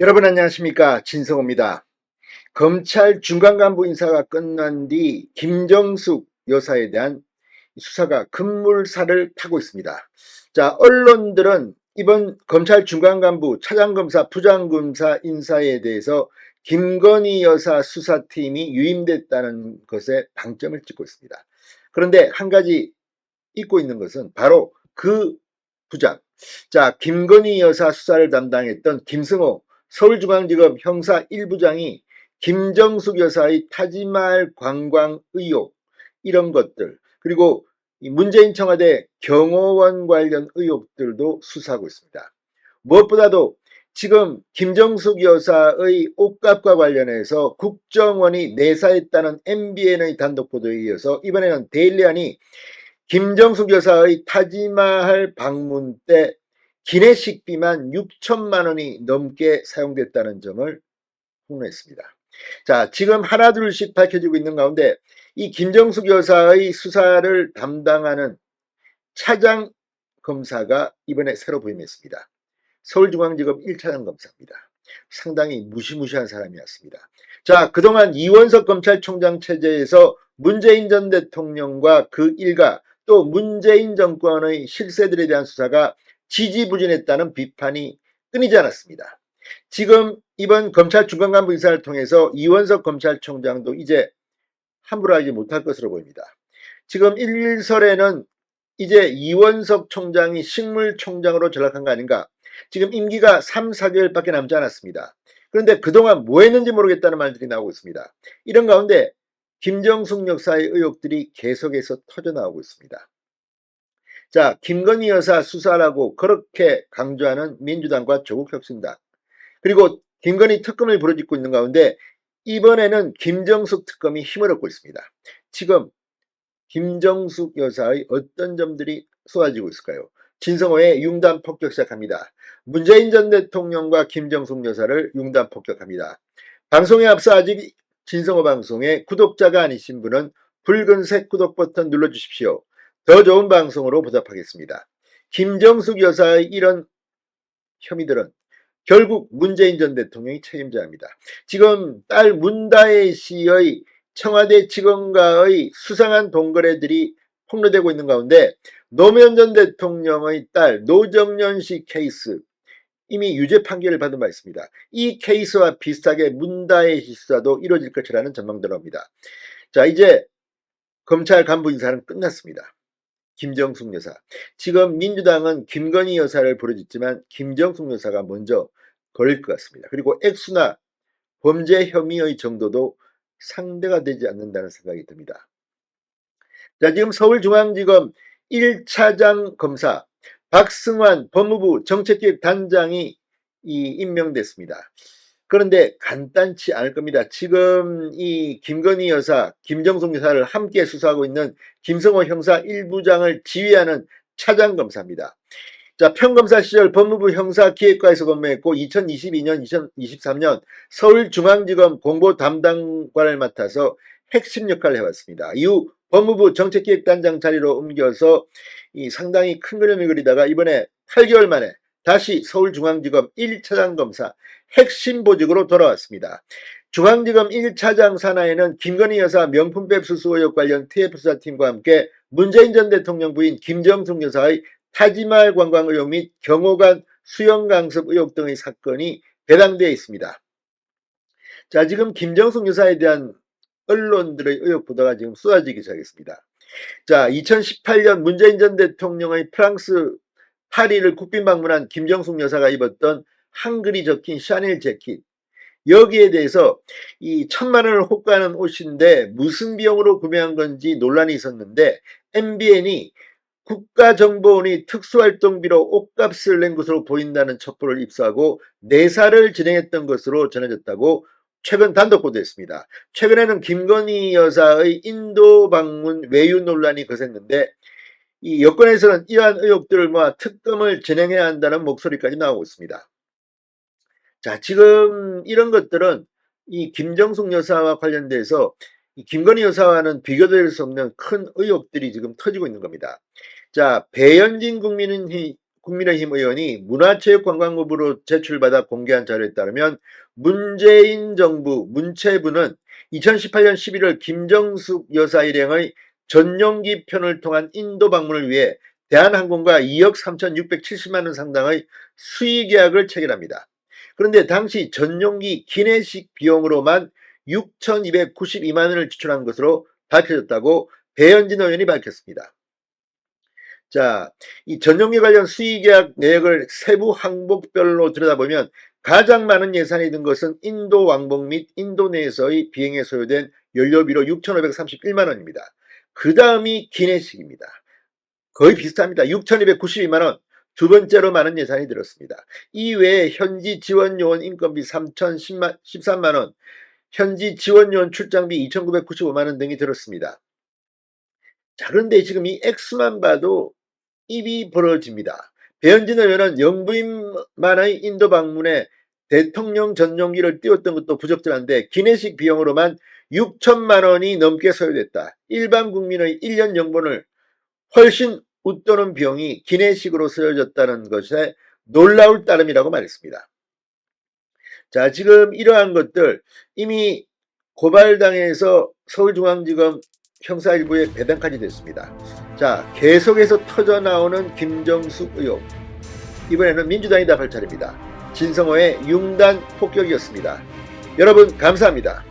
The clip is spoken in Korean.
여러분 안녕하십니까, 진성호입니다. 검찰 중간간부 인사가 끝난 뒤 김정숙 여사에 대한 수사가 급물살을 타고 있습니다. 자, 언론들은 이번 검찰 중간간부 차장검사 부장검사 인사에 대해서 김건희 여사 수사팀이 유임됐다는 것에 방점을 찍고 있습니다. 그런데 한 가지 잊고 있는 것은 바로 그 부장, 자, 김건희 여사 수사를 담당했던 김승호 서울중앙지검 형사 1부장이 김정숙 여사의 타지마할 관광 의혹, 이런 것들, 그리고 문재인 청와대 경호원 관련 의혹들도 수사하고 있습니다. 무엇보다도 지금 김정숙 여사의 옷값과 관련해서 국정원이 내사했다는 MBN의 단독 보도에 이어서 이번에는 데일리안이 김정숙 여사의 타지마할 방문 때 기내식비만 6천만 원이 넘게 사용됐다는 점을 폭로했습니다. 자, 지금 하나둘씩 밝혀지고 있는 가운데 이 김정숙 여사의 수사를 담당하는 차장 검사가 이번에 새로 부임했습니다. 서울중앙지검 1차장 검사입니다. 상당히 무시무시한 사람이었습니다. 자, 그동안 이원석 검찰총장 체제에서 문재인 전 대통령과 그 일가 또 문재인 정권의 실세들에 대한 수사가 지지부진했다는 비판이 끊이지 않았습니다. 지금 이번 검찰 중간간부 인사를 통해서 이원석 검찰총장도 이제 함부로 하지 못할 것으로 보입니다. 지금 일설에는 이제 이원석 총장이 식물총장으로 전락한 거 아닌가. 지금 임기가 3, 4개월밖에 남지 않았습니다. 그런데 그동안 뭐 했는지 모르겠다는 말들이 나오고 있습니다. 이런 가운데 김정숙 여사의 의혹들이 계속해서 터져나오고 있습니다. 자, 김건희 여사 수사라고 그렇게 강조하는 민주당과 조국혁신당, 그리고 김건희 특검을 부르짖고 있는 가운데 이번에는 김정숙 특검이 힘을 얻고 있습니다. 지금 김정숙 여사의 어떤 점들이 쏟아지고 있을까요? 진성호의 융단 폭격 시작합니다. 문재인 전 대통령과 김정숙 여사를 융단 폭격합니다. 방송에 앞서 아직 진성호 방송의 구독자가 아니신 분은 붉은색 구독 버튼 눌러주십시오. 더 좋은 방송으로 보답하겠습니다. 김정숙 여사의 이런 혐의들은 결국 문재인 전 대통령이 책임져야 합니다. 지금 딸 문다혜 씨의 청와대 직원과의 수상한 동거래들이 폭로되고 있는 가운데 노무현 전 대통령의 딸 노정연 씨 케이스 이미 유죄 판결을 받은 바 있습니다. 이 케이스와 비슷하게 문다혜 씨 수사도 이루어질 것이라는 전망도 나옵니다. 자, 이제 검찰 간부 인사는 끝났습니다. 김정숙 여사. 지금 민주당은 김건희 여사를 부르짖지만 김정숙 여사가 먼저 걸릴 것 같습니다. 그리고 액수나 범죄 혐의의 정도도 상대가 되지 않는다는 생각이 듭니다. 자, 지금 서울중앙지검 1차장 검사 박승환 법무부 정책기획단장이 임명됐습니다. 그런데 간단치 않을 겁니다. 지금 이 김건희 여사, 김정숙 여사를 함께 수사하고 있는 김성호 형사 1부장을 지휘하는 차장검사입니다. 자, 평검사 시절 법무부 형사기획과에서 근무했고 2022년, 2023년 서울중앙지검 공보 담당관을 맡아서 핵심 역할을 해왔습니다. 이후 법무부 정책기획단장 자리로 옮겨서 상당히 큰 그림을 그리다가 이번에 8개월 만에 다시 서울중앙지검 1차장 검사 핵심 보직으로 돌아왔습니다. 중앙지검 1차장 산하에는 김건희 여사 명품백 수수 의혹 관련 TF수사팀과 함께 문재인 전 대통령 부인 김정숙 여사의 타지마할 관광 의혹 및 경호관 수영 강습 의혹 등의 사건이 배당되어 있습니다. 자, 지금 김정숙 여사에 대한 언론들의 의혹 보도가 지금 쏟아지기 시작했습니다. 자, 2018년 문재인 전 대통령의 프랑스 파리를 국빈 방문한 김정숙 여사가 입었던 한글이 적힌 샤넬 재킷, 여기에 대해서 이 1,000만 원을 호가하는 옷인데 무슨 비용으로 구매한 건지 논란이 있었는데 MBN이 국가정보원이 특수활동비로 옷값을 낸 것으로 보인다는 첩보를 입수하고 내사를 진행했던 것으로 전해졌다고 최근 단독 보도했습니다. 최근에는 김건희 여사의 인도 방문 외유 논란이 거셌는데 이 여권에서는 이러한 의혹들을 모아 특검을 진행해야 한다는 목소리까지 나오고 있습니다. 자, 지금 이런 것들은 이 김정숙 여사와 관련돼서 이 김건희 여사와는 비교될 수 없는 큰 의혹들이 지금 터지고 있는 겁니다. 자, 배현진 국민의힘 의원이 문화체육관광부로 제출받아 공개한 자료에 따르면 문재인 정부 문체부는 2018년 11월 김정숙 여사 일행의 전용기 편을 통한 인도 방문을 위해 대한항공과 2억 3,670만 원 상당의 수의계약을 체결합니다. 그런데 당시 전용기 기내식 비용으로만 6,292만 원을 지출한 것으로 밝혀졌다고 배현진 의원이 밝혔습니다. 자, 이 전용기 관련 수의계약 내역을 세부 항목별로 들여다보면 가장 많은 예산이 든 것은 인도 왕복 및 인도 내에서의 비행에 소요된 연료비로 6,531만 원입니다. 그 다음이 기내식입니다. 거의 비슷합니다. 6,292만 원. 두 번째로 많은 예산이 들었습니다. 이외에 현지 지원요원 인건비 3,013만 원, 현지 지원요원 출장비 2,995만 원 등이 들었습니다. 자, 그런데 지금 이 액수만 봐도 입이 벌어집니다. 배현진 의원은 영부인만의 인도 방문에 대통령 전용기를 띄웠던 것도 부적절한데 기내식 비용으로만 6천만 원이 넘게 소요됐다. 일반 국민의 1년 연봉을 훨씬 웃도는 비용이 기내식으로 쓰여졌다는 것에 놀라울 따름이라고 말했습니다. 자, 지금 이러한 것들 이미 고발당해서 서울중앙지검 형사 1부에 배당까지 됐습니다. 자, 계속해서 터져나오는 김정숙 의혹. 이번에는 민주당이 답할 차례입니다. 진성호의 융단 폭격이었습니다. 여러분 감사합니다.